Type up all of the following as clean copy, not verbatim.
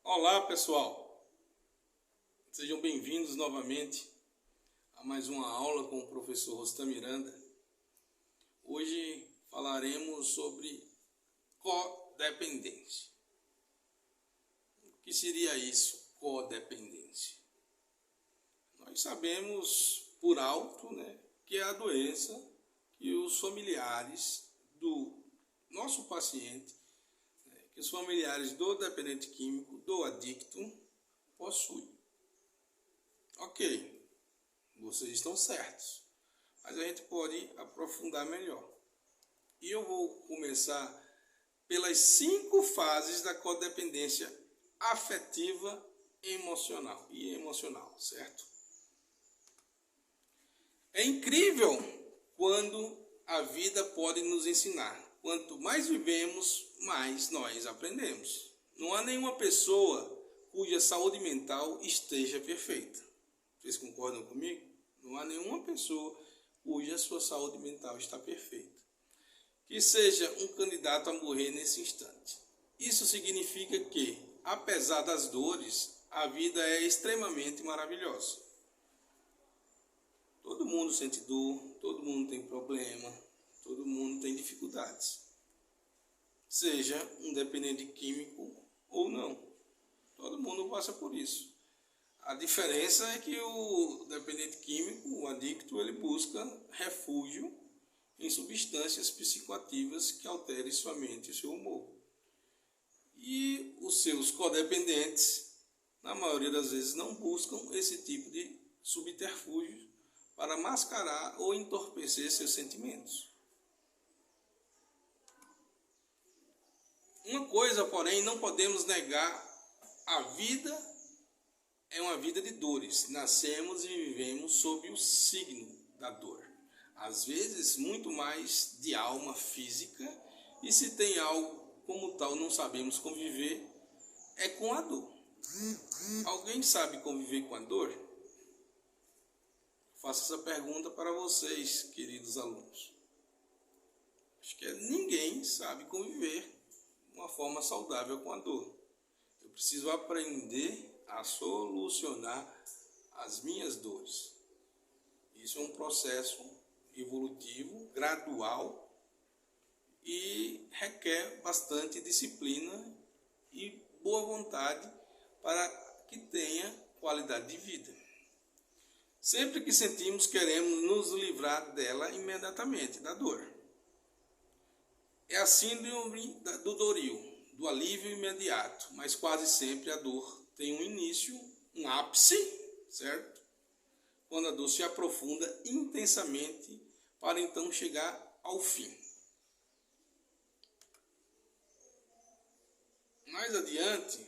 Olá pessoal, sejam bem-vindos novamente a mais uma aula com o professor Rostam Miranda. Hoje falaremos sobre codependência. O que seria isso, codependência? Nós sabemos por alto, que é a doença que os familiares do nosso paciente, que os familiares do dependente químico, do adicto, possuem. Ok, vocês estão certos, mas a gente pode aprofundar melhor. E eu vou começar pelas 5 fases da codependência afetiva, emocional, certo? É incrível quando a vida pode nos ensinar. Quanto mais vivemos, mais nós aprendemos. Não há nenhuma pessoa cuja saúde mental esteja perfeita. Vocês concordam comigo? Não há nenhuma pessoa cuja sua saúde mental está perfeita. Que seja um candidato a morrer nesse instante. Isso significa que, apesar das dores, a vida é extremamente maravilhosa. Todo mundo sente dor, todo mundo tem problema, todo mundo tem dificuldades. Seja um dependente químico ou não. Todo mundo passa por isso. A diferença é que o dependente químico, o adicto, ele busca refúgio em substâncias psicoativas que alterem sua mente e seu humor. E os seus codependentes, na maioria das vezes, não buscam esse tipo de subterfúgio para mascarar ou entorpecer seus sentimentos. Uma coisa, porém, não podemos negar: a vida é uma vida de dores. Nascemos e vivemos sob o signo da dor. Às vezes, muito mais de alma física, e se tem algo como tal não sabemos conviver, é com a dor. Alguém sabe conviver com a dor? Faço essa pergunta para vocês, queridos alunos. Acho que ninguém sabe conviver de uma forma saudável com a dor. Eu preciso aprender a solucionar as minhas dores. Isso é um processo evolutivo, gradual, e requer bastante disciplina e boa vontade para que tenha qualidade de vida. Sempre que sentimos, queremos nos livrar dela imediatamente, da dor. É a síndrome do Doril, do alívio imediato, mas quase sempre a dor tem um início, um ápice, certo? Quando a dor se aprofunda intensamente para então chegar ao fim. Mais adiante,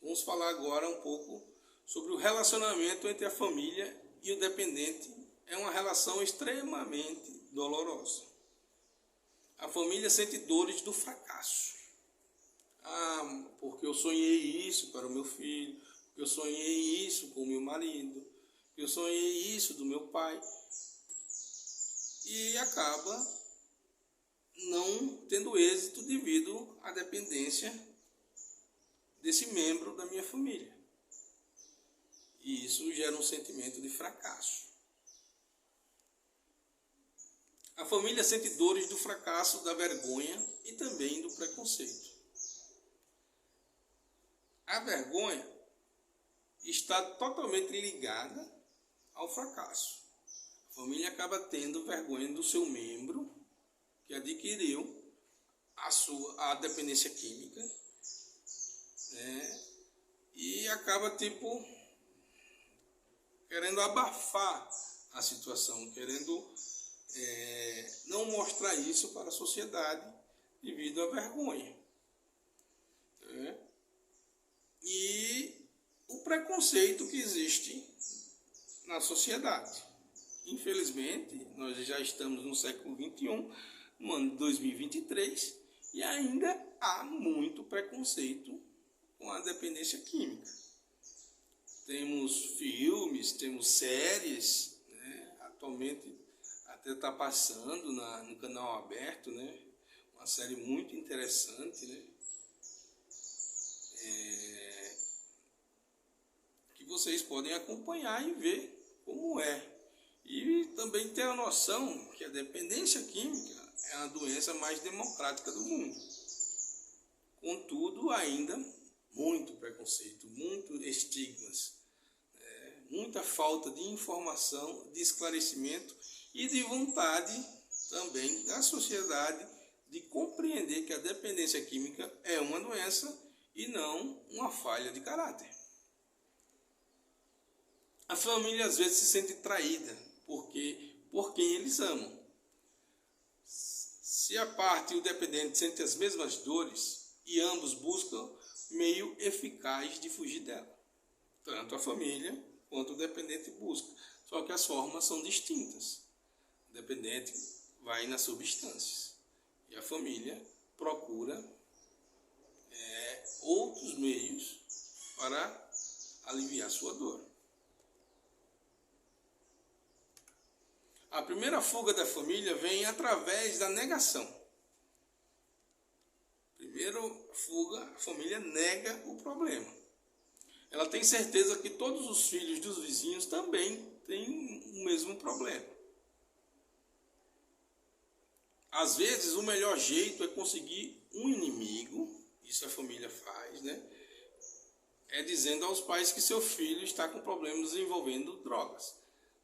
vamos falar agora um pouco sobre o relacionamento entre a família e o dependente. É uma relação extremamente dolorosa. A família sente dores do fracasso. Porque eu sonhei isso para o meu filho, porque eu sonhei isso com o meu marido, porque eu sonhei isso do meu pai. E acaba não tendo êxito devido à dependência desse membro da minha família. E isso gera um sentimento de fracasso. A família sente dores do fracasso, da vergonha e também do preconceito. A vergonha está totalmente ligada ao fracasso. A família acaba tendo vergonha do seu membro que adquiriu a dependência química, e acaba querendo abafar a situação, querendo não mostrar isso para a sociedade devido à vergonha. E o preconceito que existe na sociedade. Infelizmente, nós já estamos no século XXI, no ano de 2023, e ainda há muito preconceito com a dependência química. Temos filmes, temos séries, atualmente até está passando no canal aberto, uma série muito interessante, vocês podem acompanhar e ver como é. E também ter a noção que a dependência química é a doença mais democrática do mundo. Contudo, ainda muito preconceito, muito estigmas, muita falta de informação, de esclarecimento e de vontade também da sociedade de compreender que a dependência química é uma doença e não uma falha de caráter. A família às vezes se sente traída por quem eles amam. Se a parte e o dependente sentem as mesmas dores e ambos buscam meio eficaz de fugir dela, tanto a família quanto o dependente busca, só que as formas são distintas. O dependente vai nas substâncias e a família procura outros meios para aliviar sua dor. A primeira fuga da família vem através da negação. Primeiro fuga, a família nega o problema. Ela tem certeza que todos os filhos dos vizinhos também têm o mesmo problema. Às vezes, o melhor jeito é conseguir um inimigo, isso a família faz, né? É dizendo aos pais que seu filho está com problemas envolvendo drogas.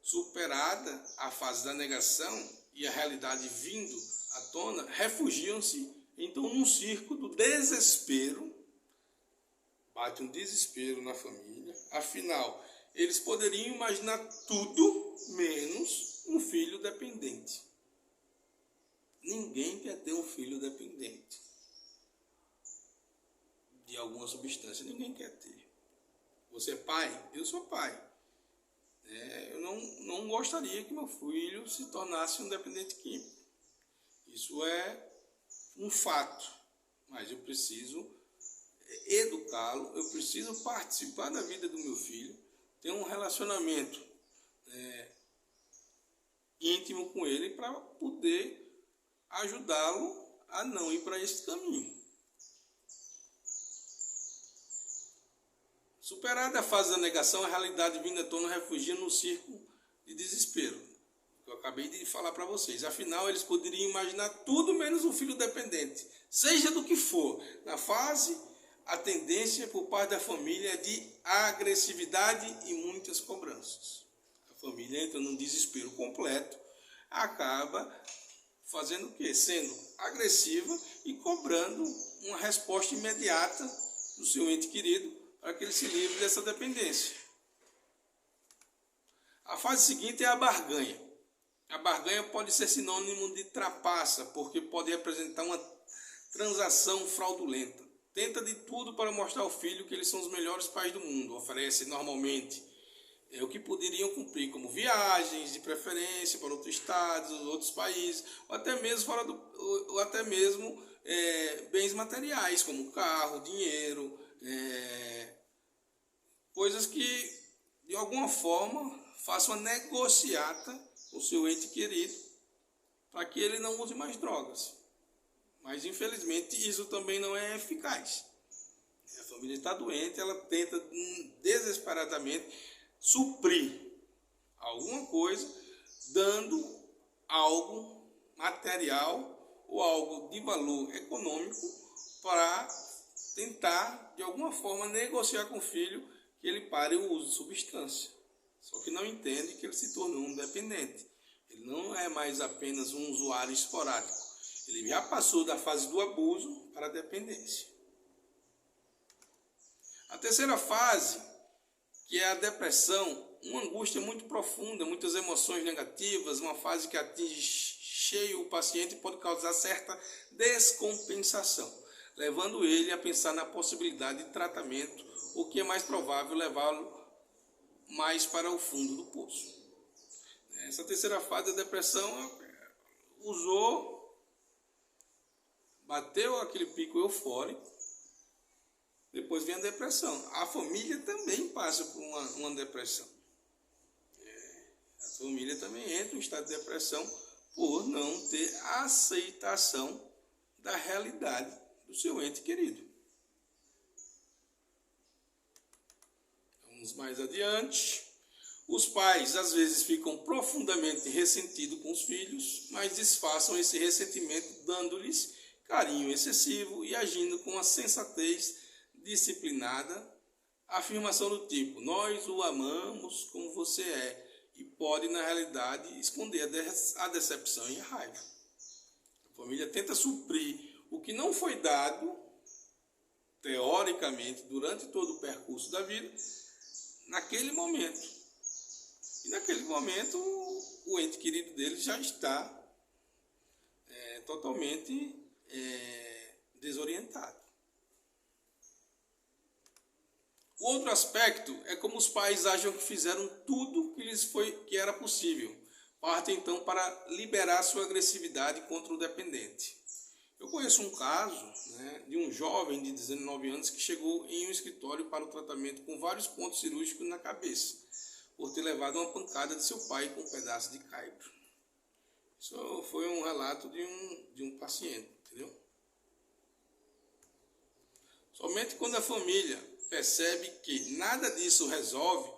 Superada a fase da negação e a realidade vindo à tona, refugiam-se então num circo do desespero. Bate um desespero na família. Afinal, eles poderiam imaginar tudo menos um filho dependente. Ninguém quer ter um filho dependente de alguma substância. Ninguém quer ter. Você é pai? Eu sou pai. Eu não gostaria que meu filho se tornasse um dependente químico. Isso é um fato. Mas eu preciso educá-lo, eu preciso participar da vida do meu filho, ter um relacionamento íntimo com ele para poder ajudá-lo a não ir para esse caminho. Superada a fase da negação, a realidade vinda à tona refugia no circo de desespero, que eu acabei de falar para vocês. Afinal, eles poderiam imaginar tudo menos um filho dependente, seja do que for. Na fase, a tendência por parte da família é de agressividade e muitas cobranças. A família entra num desespero completo, acaba fazendo o quê? Sendo agressiva e cobrando uma resposta imediata do seu ente querido para que ele se livre dessa dependência. A fase seguinte é a barganha. A barganha pode ser sinônimo de trapaça, porque pode representar uma transação fraudulenta. Tenta de tudo para mostrar ao filho que eles são os melhores pais do mundo. Oferece normalmente o que poderiam cumprir, como viagens de preferência para outros estados, outros países, ou até mesmo bens materiais, como carro, dinheiro, coisas que de alguma forma façam uma negociata com o seu ente querido para que ele não use mais drogas. Mas infelizmente isso também não é eficaz. A família está doente, ela tenta desesperadamente suprir alguma coisa, dando algo material ou algo de valor econômico para tentar, de alguma forma, negociar com o filho que ele pare o uso de substância. Só que não entende que ele se tornou um dependente. Ele não é mais apenas um usuário esporádico. Ele já passou da fase do abuso para a dependência. A terceira fase, que é a depressão, uma angústia muito profunda, muitas emoções negativas, uma fase que atinge cheio o paciente e pode causar certa descompensação, levando ele a pensar na possibilidade de tratamento, o que é mais provável levá-lo mais para o fundo do poço. Essa terceira fase da depressão bateu aquele pico eufórico, depois vem a depressão. A família também passa por uma depressão. A família também entra em estado de depressão por não ter a aceitação da realidade do seu ente querido. Vamos mais adiante. Os pais às vezes ficam profundamente ressentidos com os filhos, mas disfarçam esse ressentimento dando-lhes carinho excessivo e agindo com a sensatez disciplinada, afirmação do tipo: nós o amamos como você é, e pode na realidade esconder a decepção e a raiva. A família tenta suprir o que não foi dado teoricamente durante todo o percurso da vida naquele momento. E naquele momento, o ente querido dele já está totalmente desorientado. O outro aspecto é como os pais acham que fizeram tudo que era possível. Partem então para liberar sua agressividade contra o dependente. Eu conheço um caso de um jovem de 19 anos que chegou em um escritório para o tratamento com vários pontos cirúrgicos na cabeça, por ter levado uma pancada de seu pai com um pedaço de caibro. Isso foi um relato de um paciente, entendeu? Somente quando a família percebe que nada disso resolve,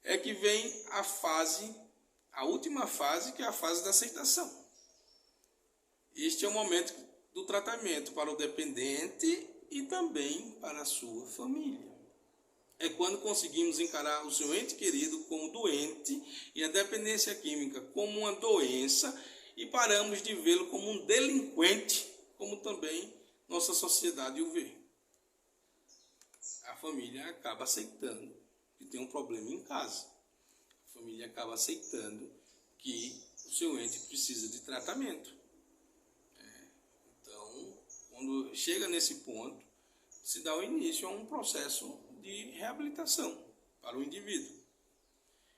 é que vem a última fase, que é a fase da aceitação. Este é o momento do tratamento para o dependente e também para a sua família. É quando conseguimos encarar o seu ente querido como doente e a dependência química como uma doença e paramos de vê-lo como um delinquente, como também nossa sociedade o vê. A família acaba aceitando que tem um problema em casa. A família acaba aceitando que o seu ente precisa de tratamento. Então, quando chega nesse ponto, se dá o início a um processo de reabilitação para o indivíduo.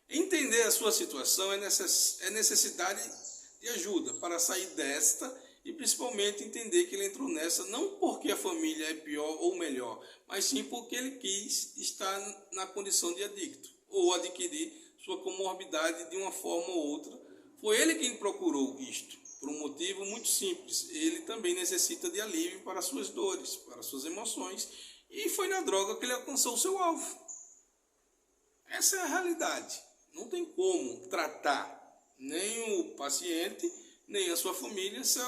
Entender a sua situação é necessidade de ajuda para sair desta e principalmente entender que ele entrou nessa não porque a família é pior ou melhor, mas sim porque ele quis estar na condição de adicto ou adquirir sua comorbidade de uma forma ou outra. Foi ele quem procurou isto, por um motivo muito simples. Ele também necessita de alívio para suas dores, para suas emoções, e foi na droga que ele alcançou o seu alvo. Essa é a realidade. Não tem como tratar nem o paciente, nem a sua família, se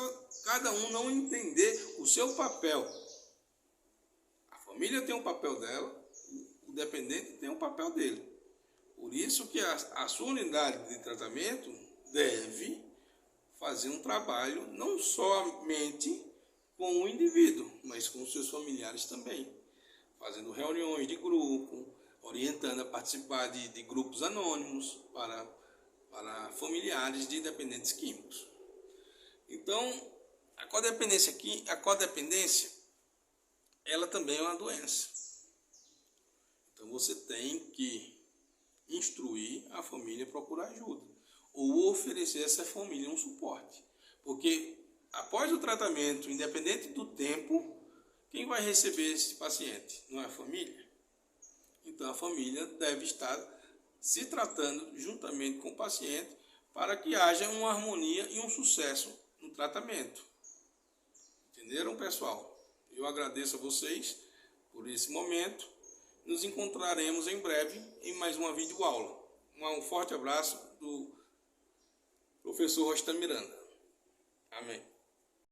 cada um não entender o seu papel. A família tem um papel dela, o dependente tem um papel dele. Por isso que a sua unidade de tratamento deve fazer um trabalho não somente com o indivíduo, mas com os seus familiares também. Fazendo reuniões de grupo, orientando a participar de grupos anônimos para familiares de dependentes químicos. Então, a codependência, ela também é uma doença. Então, você tem que instruir a família a procurar ajuda, ou oferecer a essa família um suporte. Porque, após o tratamento, independente do tempo, quem vai receber esse paciente? Não é a família? Então, a família deve estar se tratando juntamente com o paciente para que haja uma harmonia e um sucesso no tratamento. Entenderam, pessoal? Eu agradeço a vocês por esse momento. Nos encontraremos em breve em mais uma videoaula. Um forte abraço do professor Rostan Miranda. Amém.